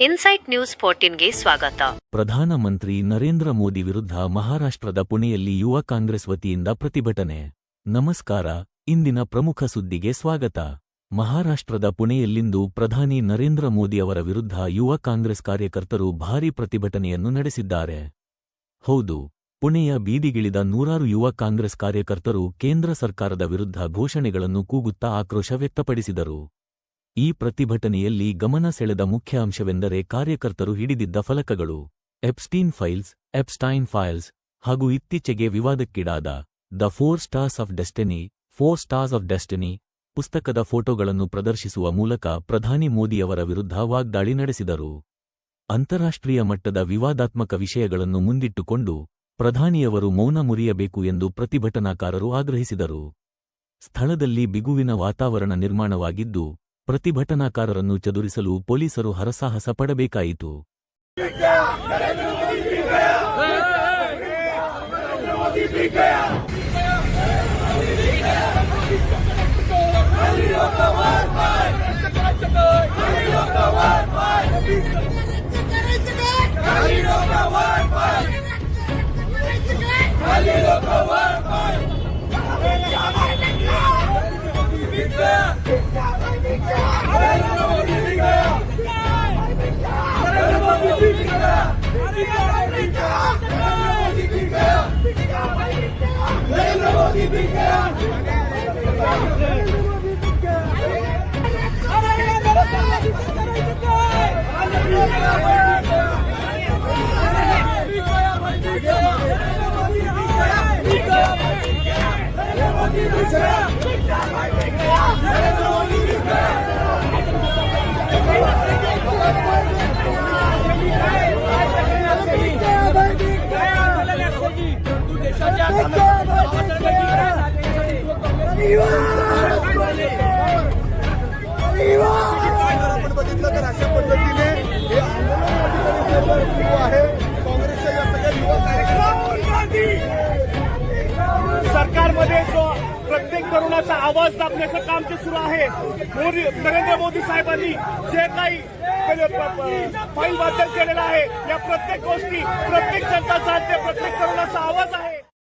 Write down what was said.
Insight news 14ಗೆ ಸ್ವಾಗತ. ಪ್ರಧಾನಮಂತ್ರಿ ನರೇಂದ್ರ ಮೋದಿ ವಿರುದ್ಧ ಮಹಾರಾಷ್ಟ್ರದ ಪುಣೆಯಲ್ಲಿ ಯುವ ಕಾಂಗ್ರೆಸ್ ವತಿಯಿಂದ ಪ್ರತಿಭಟನೆ. ನಮಸ್ಕಾರ, ಇಂದಿನ ಪ್ರಮುಖ ಸುದ್ದಿಗೆ ಸ್ವಾಗತ. ಮಹಾರಾಷ್ಟ್ರದ ಪುಣೆಯಲ್ಲಿಂದು ಪ್ರಧಾನಿ ನರೇಂದ್ರ ಮೋದಿ ಅವರ ವಿರುದ್ಧ ಯುವ ಕಾಂಗ್ರೆಸ್ ಕಾರ್ಯಕರ್ತರು ಭಾರೀ ಪ್ರತಿಭಟನೆಯನ್ನು ನಡೆಸಿದ್ದಾರೆ. ಹೌದು, ಪುಣೆಯ ಬೀದಿಗಿಳಿದ ನೂರಾರು ಯುವ ಕಾಂಗ್ರೆಸ್ ಕಾರ್ಯಕರ್ತರು ಕೇಂದ್ರ ಸರ್ಕಾರದ ವಿರುದ್ಧ ಘೋಷಣೆಗಳನ್ನು ಕೂಗುತ್ತಾ ಆಕ್ರೋಶ ವ್ಯಕ್ತಪಡಿಸಿದರು. ಈ ಪ್ರತಿಭಟನೆಯಲ್ಲಿ ಗಮನ ಸೆಳೆದ ಮುಖ್ಯ ಅಂಶವೆಂದರೆ ಕಾರ್ಯಕರ್ತರು ಹಿಡಿದಿದ್ದ ಫಲಕಗಳು ಎಪ್ಸ್ಟೈನ್ ಫೈಲ್ಸ್ ಹಾಗೂ ಇತ್ತೀಚೆಗೆ ವಿವಾದಕ್ಕೀಡಾದ ದ 4 ಸ್ಟಾರ್ಸ್ ಆಫ್ ಡೆಸ್ಟಿನಿ ಪುಸ್ತಕದ ಫೋಟೋಗಳನ್ನು ಪ್ರದರ್ಶಿಸುವ ಮೂಲಕ ಪ್ರಧಾನಿ ಮೋದಿಯವರ ವಿರುದ್ಧ ವಾಗ್ದಾಳಿ ನಡೆಸಿದರು. ಅಂತಾರಾಷ್ಟ್ರೀಯ ಮಟ್ಟದ ವಿವಾದಾತ್ಮಕ ವಿಷಯಗಳನ್ನು ಮುಂದಿಟ್ಟುಕೊಂಡು ಪ್ರಧಾನಿಯವರು ಮೌನ ಮುರಿಯಬೇಕು ಎಂದು ಪ್ರತಿಭಟನಾಕಾರರು ಆಗ್ರಹಿಸಿದರು. ಸ್ಥಳದಲ್ಲಿ ಬಿಗುವಿನ ವಾತಾವರಣ ನಿರ್ಮಾಣವಾಗಿದ್ದು, ಪ್ರತಿಭಟನಾಕಾರರನ್ನು ಚದುರಿಸಲು ಪೊಲೀಸರು ಹರಸಾಹಸ ಪಡಬೇಕಾಯಿತು. आपण बघितलं तर अशा पद्धतीने हे आंदोलन सुरू आहे. काँग्रेसच्या या सगळ्या युवा कार्यकर्त्यांनी सरकारमध्ये जो प्रत्येक तरुणाचा आवाज दाबण्याचं काम जे सुरू आहे, नरेंद्र मोदी साहेबांनी जे काही फाईल बद्दल केलेलं आहे, या प्रत्येक गोष्टी प्रत्येक जनता जाणते, प्रत्येक तरुणाचा आवाज आहे.